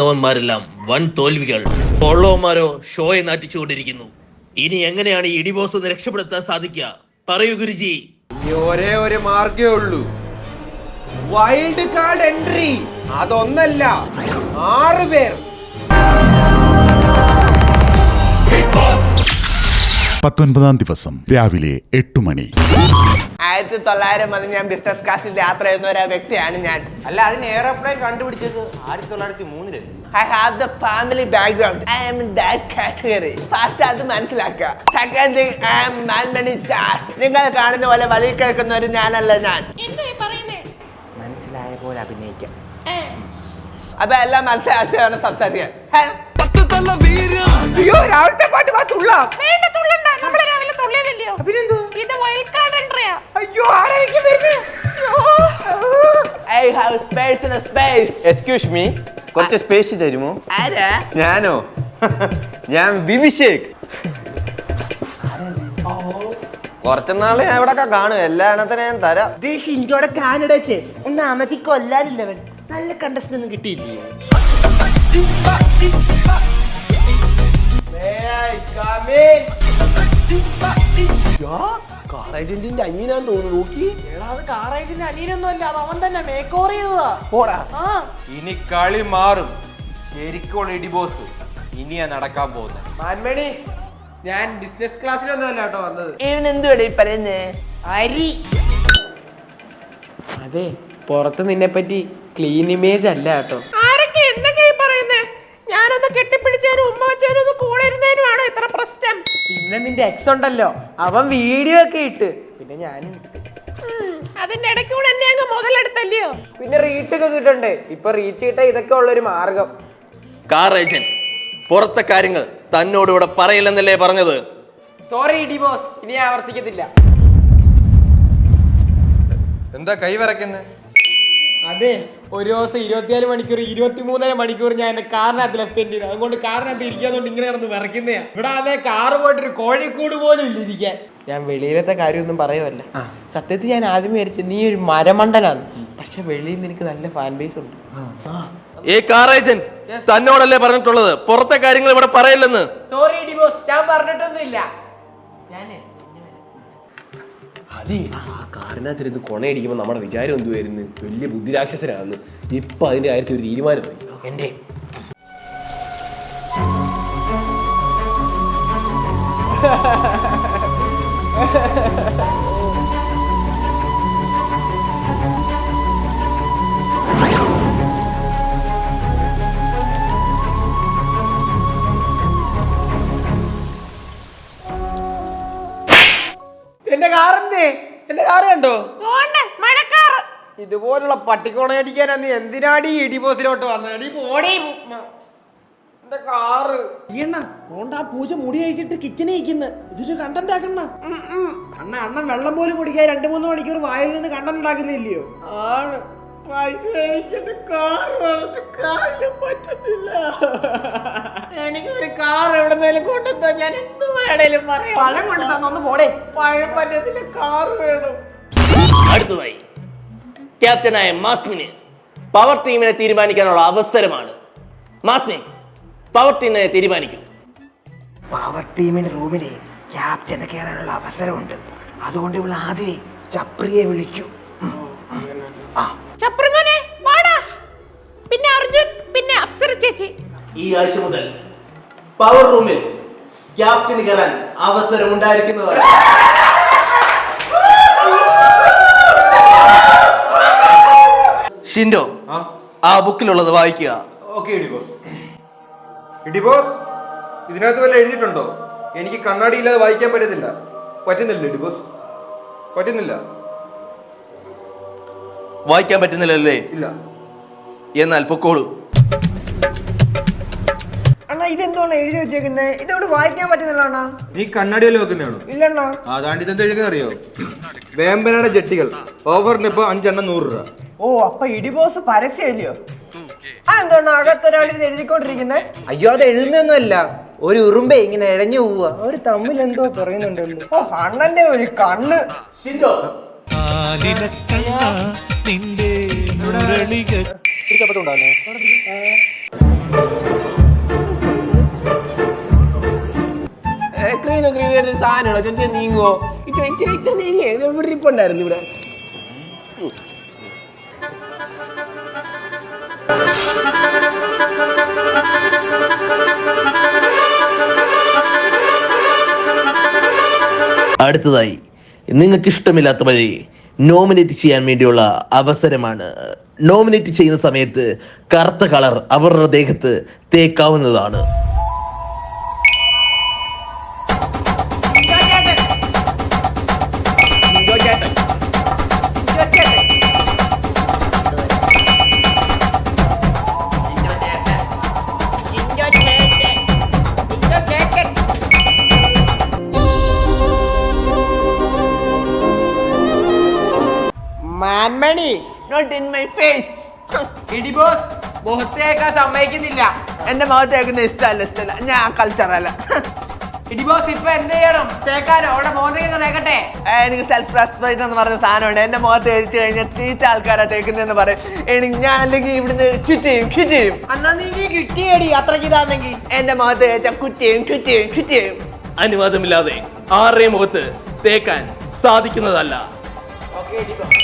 ന്മാരെല്ലാം വൻ തോൽവികൾ. ഫോളോമാരോ ഷോയെ നാറ്റിച്ചുകൊണ്ടിരിക്കുന്നു. ഇനി എങ്ങനെയാണ് ഈ ഇടിബോസ് ഒന്ന് രക്ഷപ്പെടുത്താൻ സാധിക്കുക? പറയൂ ഗുരുജി. ഒരേ ഒരു മാർഗേ ഉള്ളൂ, വൈൽഡ് കാർഡ് എൻട്രി. അതൊന്നല്ല, 6 പേർ. 19-ാം ദിവസം രാവിലെ 8 മണി. 1900 അത് ഞാൻ ബിസിനസ് ക്ലാസ്സിൽ യാത്ര ചെയ്യുന്ന ഒരു വ്യക്തിയാണ് ഞാൻ. അല്ല, അതിന് എയർപ്ലെയിൻ കണ്ടുപിടിച്ചത് 1903. I have the family background. I am in that category. First അത് മനസ്സിലാക്കുക. Second thing, I am Manmani Das. നിങ്ങൾ കാണുന്ന പോലെ വലിയ കേൾക്കുന്ന ഒരു ഞാനല്ല ഞാൻ. മനസ്സിലായ പോലെ അഭിനയിക്കാം. അപ്പൊ എല്ലാം മനസ്സിലാക്കിയാണ് സംസാരിക്കാൻ. അയ്യോ, രാവിലത്തെ പാട്ട് തുള്ള. നമ്മള് രാവിലെ തുള്ളിയതല്ലയോ? ഇത് വൈൽഡ് കാർഡ് എൻട്രിയാ. അയ്യോ, ആരായിരിക്കും വരുന്നത്? I have space in a space. Excuse me, കുറച്ച് സ്പേസ് തരുമോ? ആരാ? ഞാനോ? ഞാൻ വിഭിഷേക്. കുറച്ച് നാളെ ഞാൻ ഇവിടെ കാണും, എല്ലാ എണ്ണത്തിനും ഞാൻ തരാം. ഷിൻഡോടെ കാനഡ ഒന്ന് അമക്കി കൊല്ലാനില്ലവൻ. നല്ല കണ്ടസ്റ്റ് ഒന്നും കിട്ടിയില്ലേ? കാർ ഏജന്റിന്റെ അനിയനാന്ന് തോന്നുന്നു. നോക്കി, അത് കാർ ഏജന്റ് അനിയനൊന്നും അല്ല, അത് അവൻ തന്നെ മേക്ക് ഓവർ ചെയ്തതാ. പോടാ. ഇനി കളി മാറും. ശരിക്കുള്ള ഇടിബോസ് ഇനിയാ നടക്കാൻ പോകുന്നത്. മാൻമണി, ഞാൻ ബിസിനസ് ക്ലാസ്സിലൊന്നും അല്ല കേട്ടോ വന്നത്. ഇവനെന്തുവാടെ ഈ പറയുന്നേ? അരി. അതെ, പുറത്ത് നിന്നെ പറ്റി ക്ലീൻ ഇമേജ് അല്ല കേട്ടോ. ആരൊക്കെ എന്തൊക്കെയാ പറയുന്നേ? ഞാനൊന്ന് കെട്ടിപ്പിടിച്ചാലും ഉമ്മ വെച്ചാലും ഒന്ന് കൂടെ ഇരുന്നതിനുമാണോ ഇത്ര പ്രശ്നം? പിന്നെ നിന്റെ എക്സ് ഉണ്ടല്ലോ, അവൻ വീഡിയോ ഒക്കെ ഇട്ട്, പിന്നെ ഞാനും ഇട്ട്. അതിന്റെ ഇടയ്ക്ക് കൂടെ എന്നെ അങ്ങ് മുതലെടുത്തല്ലയോ? പിന്നെ റീച്ച് ഒക്കെ കിട്ടണ്ടേ? ഇപ്പൊ റീച്ച് കിട്ടാൻ ഇതൊക്കെ ഉള്ളൊരു മാർഗം. കാർ ഏജന്റ് പുറത്തെ കാര്യങ്ങൾ തന്നോട് ഇവിടെ പറയില്ലെന്നല്ലേ പറഞ്ഞത്? സോറി ഇടി ബോസ്, ഇനി ആവർത്തിക്കത്തില്ല. എന്താ കൈ വിറയ്ക്കുന്നത്? അതെ, ഒരു ദിവസം 24 മണിക്കൂർ 23.5 മണിക്കൂർ ഞാൻ എന്റെ കാറിനകത്തില്ല സ്പെൻഡ് ചെയ്തത്. അതുകൊണ്ട് കാറിനകത്ത് ഇരിക്കാതുകൊണ്ട് ഇങ്ങനെ കിടന്ന് വിറയ്ക്കുന്നയാ. ഇവിടെ അതേ കാറ് പോയിട്ടൊരു കോഴിക്കൂട് പോലും ഇല്ല ഇരിക്കാൻ. ഞാൻ വെളിയിലത്തെ കാര്യമൊന്നും പറയുമല്ല. സത്യത്തിൽ ഞാൻ ആദ്യം വിചാരിച്ചു നീ ഒരു മരമണ്ടനാണ്, പക്ഷെ വെളിയിൽ നിന്ന് എനിക്ക് നല്ല ഫാൻ ബേസ് ഉണ്ട്. ഈ കാർ ഏജന്റ് തന്നോടല്ലേ പറഞ്ഞിട്ടുള്ളത് പുറത്തെ കാര്യങ്ങൾ ഇവിടെ പറയില്ലെന്ന്? സോറി ഇടി ബോസ്, ഞാൻ പറഞ്ഞിട്ടൊന്നുമില്ല. അതെ, ആ കാറിനകത്തിരുന്ന് കൊണയടിക്കുമ്പോൾ നമ്മുടെ വിചാരം എന്തുവായിരുന്നു? വലിയ ബുദ്ധിരാക്ഷസനാണെന്ന്. ഇപ്പൊ അതിന്റെ കാര്യത്തിൽ ഒരു തീരുമാനമായി. എന്റെ എന്റെ കാറെന്തേ? എന്റെ കാറ് കണ്ടോ? മഴക്കാറ്. ഇതുപോലുള്ള പട്ടിക്കോണയടിക്കാനാ നീ എന്തിനാടി ഇടിബോസിലോട്ട് വന്നത്? എന്റെ കാറ് ആ പൂജ മുടി കഴിച്ചിട്ട് കിച്ചനെ ഇരിക്കുന്നത്. ഇതൊരു കണ്ടന്റ് ആക്കണ അണ്ണൻ വെള്ളം പോലും കുടിക്കാൻ 2-3 മണിക്കൂർ വായിൽ നിന്ന് കണ്ടന്റ് ഉണ്ടാക്കുന്നില്ലയോ? ആണ്. എനിക്കൊരു കാർ എവിടെന്നേലും കൊണ്ടുത്താ ഞാൻ എന്ത് വേണേലും പറയാം. പഴം കൊണ്ട് തന്നൊന്ന് പോടേ. പഴം പറ്റത്തില്ല, കാർ വേണം. അടുത്തതായി ക്യാപ്റ്റനായ മാസ്മിന് പവർ ടീമിനെ തീരുമാനിക്കാനുള്ള അവസരമാണ്. മാസ്മിൻ, പവർ ടീമിനെ തീരുമാനിക്കും. പവർ ടീമിന്റെ റൂമിലെ ക്യാപ്റ്റന് കയറാനുള്ള അവസരമുണ്ട്. അതുകൊണ്ട് ഇവൾ ആദ്യമേ ചപ്രിയെ വിളിക്കൂ. ചപ്രിമോനെ വാടാ. പിന്നെ അർജുൻ, പിന്നെ അപ്സര ചേച്ചി. ഈ ആഴ്ച മുതൽ പവർ റൂമിൽ ക്യാപ്റ്റന് കയറാൻ അവസരം ഉണ്ടായിരിക്കുന്നതാണ്. ഷിൻഡോ, ആ ബുക്കിലുള്ളത് വായിക്കുക. ഓക്കെ ഇടിബോസ്. ഇടിബോസ്, ഇതിനകത്ത് വല്ല എഴുതിയിട്ടുണ്ടോ? എനിക്ക് കണ്ണാടി ഇല്ലാതെ വായിക്കാൻ പറ്റുന്നില്ല. പറ്റുന്നില്ല ഇടിബോസ്, പറ്റുന്നില്ല. വായിക്കാൻ പറ്റുന്നില്ലല്ലേ? ഇല്ല. എന്നാൽ പൊക്കോളൂ. അണ്ണാ, ഇതെന്തോന്നാ എഴുതി വെച്ചേക്കുന്നത്? ഇതോട് വായിക്കാൻ പറ്റുന്നില്ല അണ്ണാ. നീ കണ്ണാടി വല്ല വെക്കുന്നതാണോ? ഇല്ലണ്ണാ. അതാണ്ട് ഇതെന്താ എഴുതുന്നത് അറിയോ? വേമ്പനയുടെ ജെട്ടികൾ ഓഫറിന് ഇപ്പൊ 5 എണ്ണം 100 രൂപ. ഓ, അപ്പൊ ഇടിബോസ് പരസ്യല്ലയോ? അതെന്തോന്നാ അകത്തൊരാൾ ഇത് എഴുതിക്കൊണ്ടിരിക്കുന്നത്? അയ്യോ, അത് എഴുതുന്നൊന്നുമല്ല, ഒരു ഉറുമ്പേ ഇങ്ങനെ ഇഴഞ്ഞു പോവുക. അവര് തമ്മിൽ എന്തോ പറയുന്നുണ്ടല്ലോ. ഓ, അണ്ണന്റെ ഒരു കണ്ണ്. ഷിൻഡോ, ഉണ്ടാകുന്നേ ഒരു സാധനമാണോ ചെറിയ നീങ്ങുവോ ഇത്ര നീങ്ങി ഇവിടെ ഇരിപ്പുണ്ടായിരുന്നു ഇവിടെ. അടുത്തതായി നിങ്ങൾക്ക് ഇഷ്ടമില്ലാത്തവരെ നോമിനേറ്റ് ചെയ്യാൻ വേണ്ടിയുള്ള അവസരമാണ്. നോമിനേറ്റ് ചെയ്യുന്ന സമയത്ത് കറുത്ത കളർ അവരുടെ ദേഹത്ത് തേക്കാവുന്നതാണ്. മാൻമണി നോട്ട് ഇൻ മൈ ഫേസ്. ഇടി ബോസ് മുഖത്തേക്കാൻ സമ്മതിക്കുന്നില്ല. എന്റെ മുഖത്ത് കേൾക്കുന്ന ഇഷ്ടമല്ല ഞാൻ കൾച്ചറല്ല. ഇടി ബോസ് ഇപ്പൊ എന്ത് ചെയ്യണം? തേക്കാനോ? അവിടെ മുഖത്തേക്കൊക്കെ തേക്കട്ടെ? എനിക്ക് സെൽഫ് റെസ്പെക്ട് എന്ന് പറഞ്ഞ സാധനമുണ്ട്. എന്റെ മുഖത്ത് തേച്ച് കഴിഞ്ഞാൽ തീറ്റ ആൾക്കാരാ തേക്കുന്നതെന്ന് പറയും. എനിക്ക് ഞാൻ അല്ലെങ്കിൽ ഇവിടുന്ന് ക്വിറ്റ് ചെയ്യും. എന്നാ നീ ക്വിറ്റ് ചെയ്യടി അത്രയ്ക്ക് ഇതാണെങ്കിൽ. എന്റെ മുഖത്ത് തേച്ചാൽ ക്വിറ്റ് ചെയ്യും. അനുവാദമില്ലാതെ ആരുടെയും മുഖത്ത് തേക്കാൻ സാധിക്കുന്നതല്ല. ഓക്കെ ഇടി ബോസ്.